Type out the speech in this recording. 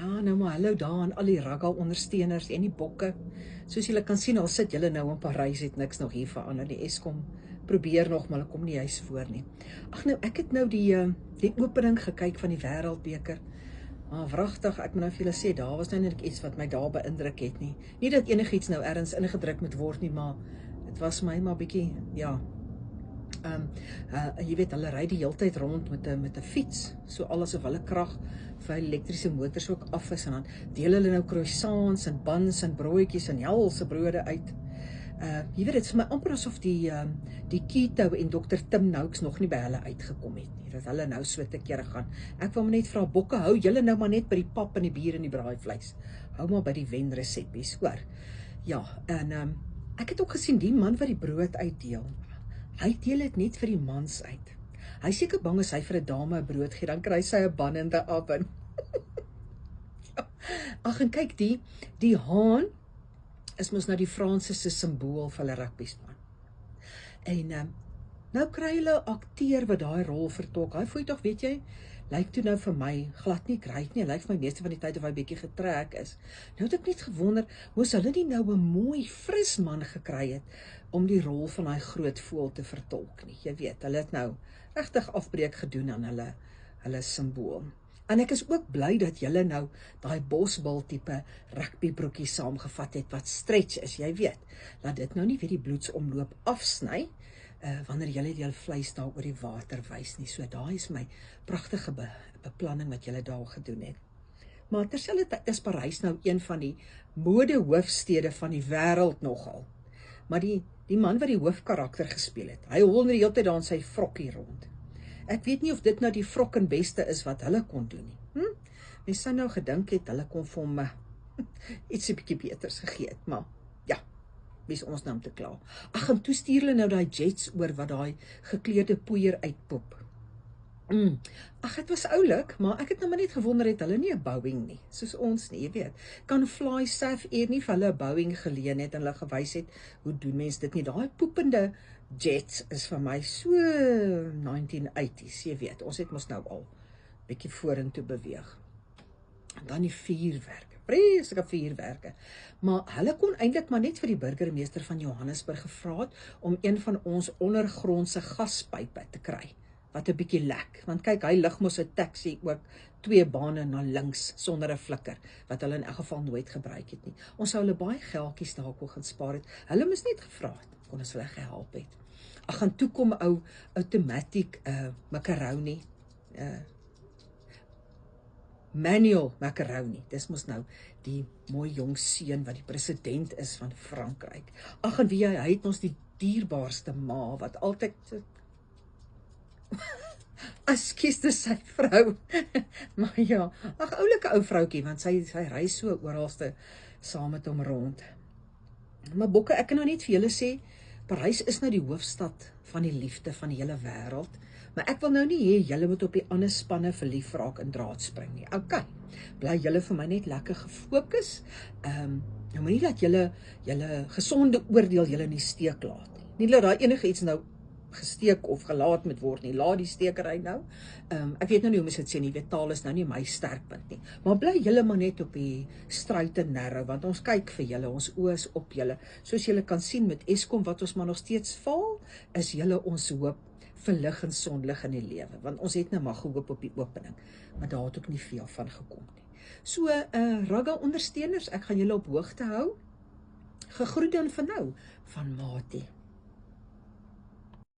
Ja, nou maar hallo daar aan al die rugga ondersteuners en die bokke. Soos julle kan sien, al sit julle nou in Parys, het niks nog hier verander. Die Eskom probeer nog, maar hulle kom nie juis voor nie. Ag nou, ek het nou die opening gekyk van die Wêreldbeker. Maar wragtig, ek moet nou vir julle sê, daar was nou net iets wat my daar beïndruk het nie. Nie dat enigiets nou ergens ingedruk moet word nie, maar dit was my maar bietjie, ja. Jy weet, hulle ry die hele tyd rond met 'n fiets, so alles of hulle krag vir elektriese motors ook af is, en dan deel hulle nou croissants en buns en broodjies en helse brode uit. Jy weet, dit is vir my amper asof die Keto en Dr. Tim Noakes nog nie by hulle uitgekom het nie, dat hulle nou so te kere gaan. Ek wil maar net vra, bokke, hou julle nou maar net by die pap en die bier en die braaivleis. Hou maar by die wenreseppies, hoor. Ja, en ek het ook gesien die man wat die brood uitdeel. Hy deel dit net vir die mans uit. Hy seker bang as hy vir 'n dame 'n brood gee, dan kry sy 'n bun in the oven. Ja. Ag, en kyk, die haan is mos nou die Franse se simbool vir hulle rugbyspan. En nou kry hulle 'n akteur wat daai rol vertolk. Hy voel tog, weet jy, lyk toe nou vir my glad nie great nie. Lyk vir my meeste van die tyd of hy bietjie getrek is. Nou het ek net gewonder, moes hulle nie nou 'n mooi, fris man gekry het om die rol van daai groot voël te vertolk nie. Jy weet, hulle het nou regtig afbreek gedoen aan hulle simbool. En ek is ook bly dat julle nou daai bosbal tipe rugbybroekie saamgevat het wat stretch is, jy weet. Laat dit nou nie weer die bloedsomloop afsny wanneer julle die vleis daar oor die water wys nie. So daai is my pragtige beplanning wat julle daar gedoen het. Maar terselfdertyd is Parys nou een van die modehoofstede van die wêreld nogal. Maar die man wat die hoofkarakter gespeel het, hy hol net die hele tyd daar in sy vrokkie rond. Ek weet nie of dit nou die vrok en beste is wat hulle kon doen nie. Mens sou nou gedink het, hulle kon vir hom ietsie bietjie beters gegee het, maar ja, wees ons nou om te kla. Ag, en toe stuur hulle nou daai jets oor wat daai gekleurde poeier uitpoep. Ag, dit was oulik, maar ek het nou maar net gewonder, het hulle nie 'n Boeing nie, soos ons nie, jy weet. Kan Fly South Air nie vir hulle 'n Boeing geleen het en hulle gewys het, hoe doen mense dit nie? Daai poepende jets is vir my so 1980s, jy weet. Ons het mos nou al bietjie vorentoe beweeg. En dan die vuurwerke, vreeslike vuurwerke. Maar hulle kon eintlik maar net vir die burgemeester van Johannesburg gevra het om een van ons ondergrondse gaspype te kry, wat 'n bietjie lek, want kyk, hy lig mos 'n taxi ook 2 bane na links sonder 'n flikker, wat hulle in elk geval nooit gebruik het nie. Ons sou hulle baie geldjies daar kon gaan spaar het. Hulle moes net gevra het, kon ons hulle gehelp het. Ag, gaan toe kom ou outomatic macaroni, manual macaroni. Dis mos nou die mooi jong seun wat die president is van Frankryk. Ag, en wie hy het ons die dierbaarste ma wat altyd Ekskuus, dis sy vrou. Maar ja, ag, oulike ou vroutjie, want sy reis so oralste saam met hom rond. Maar bokke, ek kan nou net vir julle sê, Parys is nou die hoofstad van die liefde van die hele wêreld, maar ek wil nou nie hê julle moet op die ander spanne verlief raak en draad spring nie. Okay, bly julle vir my net lekker gefokus. Nou moenie dat julle gesonde oordeel julle in die steek laat nie. Nie dat daar enige iets nou gesteek of gelaat moet word nie. Laat die stekery nou. Ek weet nou nie hoe mens dit sê nie, weet, taal is nou nie my sterkpunt nie. Maar bly julle maar net op die stryd en nerve, want ons kyk vir julle, ons oë is op julle. Soos julle kan sien met Eskom wat ons maar nog steeds val, is julle ons hoop vir lig en sonlig in die lewe, want ons het nou maar gehoop op die opening, maar daar het ook nie veel van gekom nie. So, rugga ondersteuners, ek gaan julle op hoogte hou. Gegroet dan van nou, van Matie.